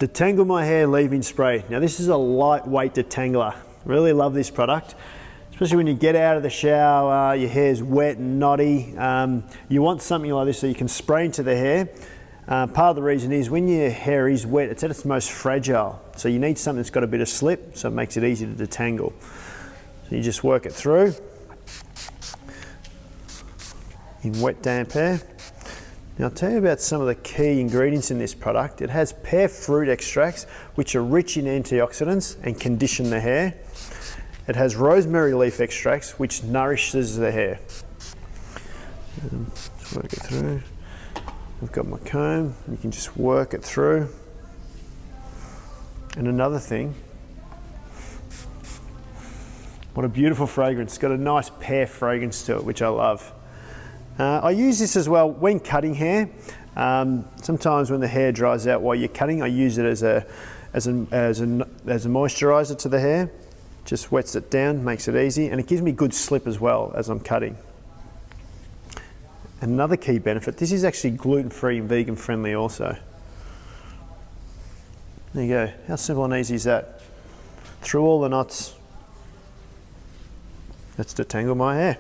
Detangle My Hair Leave-In Spray. Now this is a lightweight detangler. Really love this product, especially when you get out of the shower, your hair's wet and knotty. You want something like this so you can spray into the hair. Part of the reason is when your hair is wet, it's at its most fragile. So you need something that's got a bit of slip, so it makes it easy to detangle. So you just work it through in wet, damp hair. Now I'll tell you about some of the key ingredients in this product. It has pear fruit extracts, which are rich in antioxidants and condition the hair. It has rosemary leaf extracts, which nourishes the hair. Just work it through. I've got my comb, you can just work it through. And another thing, what a beautiful fragrance. It's got a nice pear fragrance to it, which I love. I use this as well when cutting hair. Sometimes when the hair dries out while you're cutting, I use it as a moisturizer to the hair. Just wets it down, makes it easy, and it gives me good slip as well as I'm cutting. Another key benefit, this is actually gluten-free and vegan friendly also. There you go, how simple and easy is that? Through all the knots, let's detangle my hair.